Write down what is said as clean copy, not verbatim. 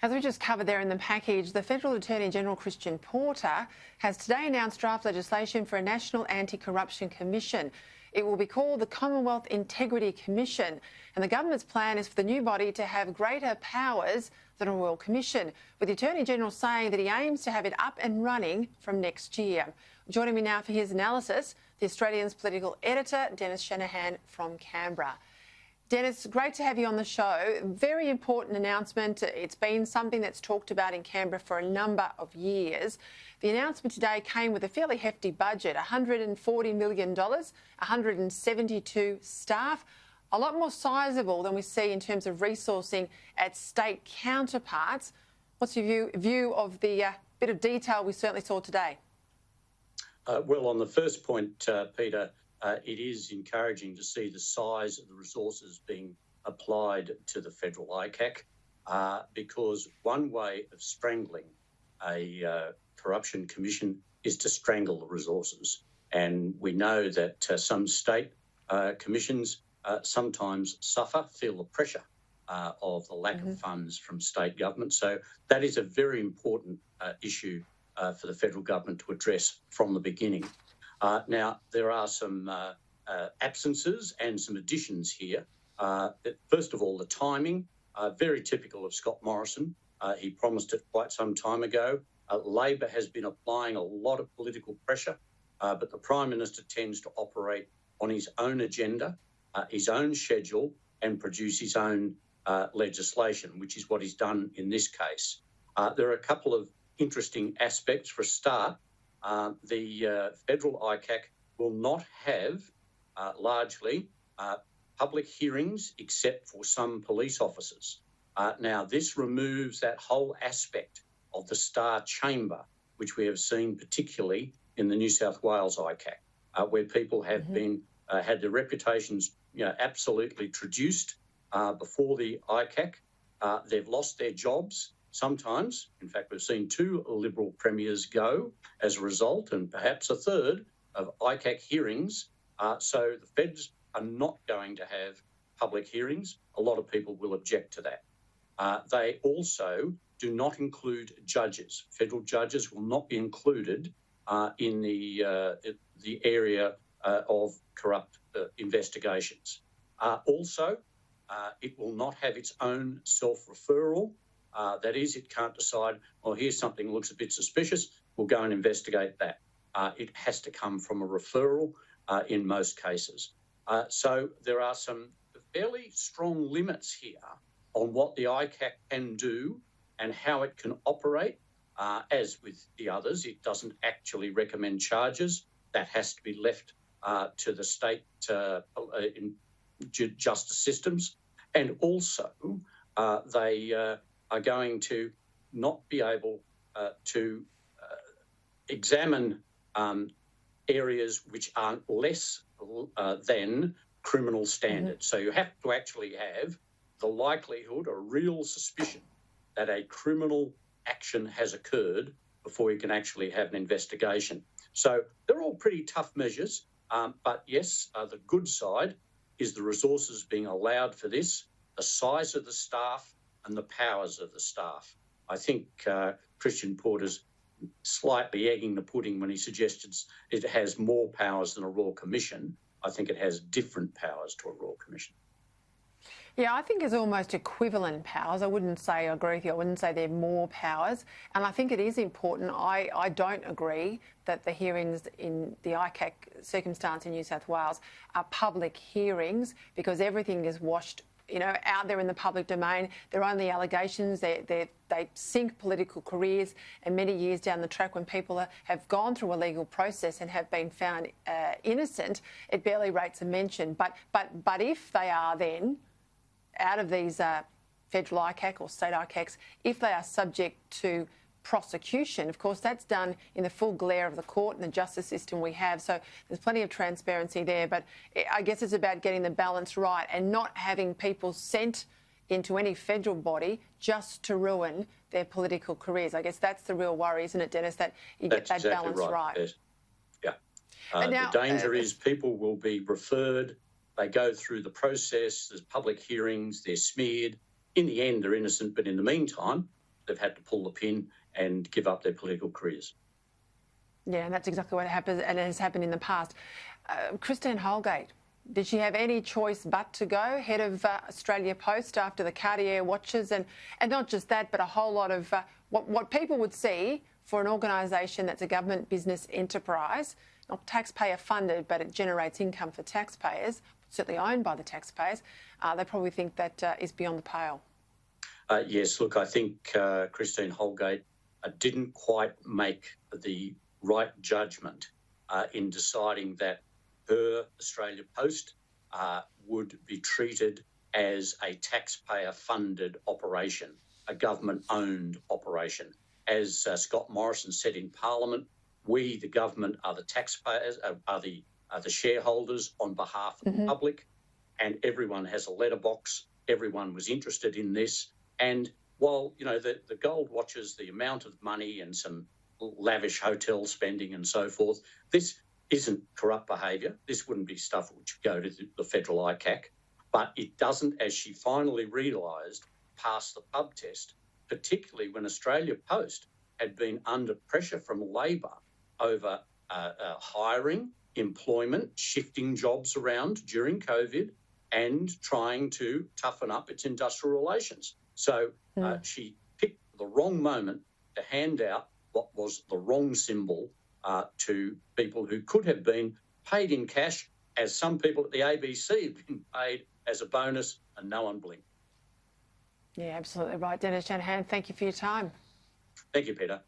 As we just covered there in the package, the Federal Attorney-General Christian Porter has today announced draft legislation for a National Anti-Corruption Commission. It will be called the Commonwealth Integrity Commission, and the government's plan is for the new body to have greater powers than a Royal Commission, with the Attorney-General saying that he aims to have it up and running from next year. Joining me now for his analysis, the Australian's political editor, Dennis Shanahan from Canberra. Dennis, great to have you on the show. Very important announcement. It's been something that's talked about in Canberra for a number of years. The announcement today came with a fairly hefty budget, $140 million, 172 staff, a lot more sizable than we see in terms of resourcing at state counterparts. What's your view of the bit of detail we certainly saw today? Well, on the first point, Peter, it is encouraging to see the size of the resources being applied to the federal ICAC, because one way of strangling a corruption commission is to strangle the resources. And we know that some state commissions sometimes feel the pressure of the lack of funds from state government. So that is a very important issue for the federal government to address from the beginning. Now, there are some absences and some additions here. First of all, the timing, very typical of Scott Morrison. He promised it quite some time ago. Labor has been applying a lot of political pressure, but the Prime Minister tends to operate on his own agenda, his own schedule, and produce his own legislation, which is what he's done in this case. There are a couple of interesting aspects. For a start, the federal ICAC will not have largely public hearings except for some police officers. Now, this removes that whole aspect of the Star Chamber, which we have seen particularly in the New South Wales ICAC, where people have been had their reputations absolutely traduced before the ICAC. They've lost their jobs. Sometimes, in fact, we've seen 2 Liberal premiers go as a result, and perhaps a third of ICAC hearings. So the feds are not going to have public hearings. A lot of people will object to that. They also do not include judges. Federal judges will not be included in the area of corrupt investigations. Also, it will not have its own self-referral. That is, it can't decide, well, here's something that looks a bit suspicious, we'll go and investigate that. It has to come from a referral in most cases. So there are some fairly strong limits here on what the ICAC can do and how it can operate. As with the others, it doesn't actually recommend charges. That has to be left to the state justice systems. And also, they are going to not be able to examine areas which are less than criminal standards. So you have to actually have the likelihood or real suspicion that a criminal action has occurred before you can actually have an investigation. So they're all pretty tough measures, but yes, the good side is the resources being allowed for this, the size of the staff and the powers of the staff. I think Christian Porter's slightly egging the pudding when he suggests it has more powers than a Royal Commission. I think it has different powers to a Royal Commission. Yeah, I think it's almost equivalent powers. I wouldn't say, I agree with you, I wouldn't say they're more powers. And I think it is important. I don't agree that the hearings in the ICAC circumstance in New South Wales are public hearings, because everything is washed out there in the public domain. They're only allegations. They sink political careers, and many years down the track, when people have gone through a legal process and have been found innocent, it barely rates a mention. But if they are then out of these federal ICAC or state ICACs, if they are subject to prosecution, of course, that's done in the full glare of the court and the justice system we have. So there's plenty of transparency there. But I guess it's about getting the balance right and not having people sent into any federal body just to ruin their political careers. I guess that's the real worry, isn't it, Dennis, that you get that balance right? Yes. Yeah. Now, the danger is people will be referred, they go through the process, there's public hearings, they're smeared. In the end, they're innocent, but in the meantime, they've had to pull the pin and give up their political careers. Yeah, and that's exactly what happens, and it has happened in the past. Christine Holgate, did she have any choice but to go, head of Australia Post, after the Cartier watches? And not just that, but a whole lot of what people would see for an organisation that's a government business enterprise, not taxpayer funded, but it generates income for taxpayers, certainly owned by the taxpayers. They probably think that is beyond the pale. Yes, look, I think Christine Holgate didn't quite make the right judgment in deciding that her Australia Post would be treated as a taxpayer-funded operation, a government-owned operation. As Scott Morrison said in Parliament, we, the government, are the taxpayers, are the shareholders on behalf of the public, and everyone has a letterbox. Everyone was interested in this. And while, you know, the gold watches, the amount of money and some lavish hotel spending and so forth, this isn't corrupt behaviour. This wouldn't be stuff which would go to the federal ICAC. But it doesn't, as she finally realised, pass the pub test, particularly when Australia Post had been under pressure from Labor over hiring, employment, shifting jobs around during COVID and trying to toughen up its industrial relations. So she picked the wrong moment to hand out what was the wrong symbol to people who could have been paid in cash, as some people at the ABC have been paid as a bonus, and no one blinked. Yeah, absolutely right. Dennis Shanahan, thank you for your time. Thank you, Peter.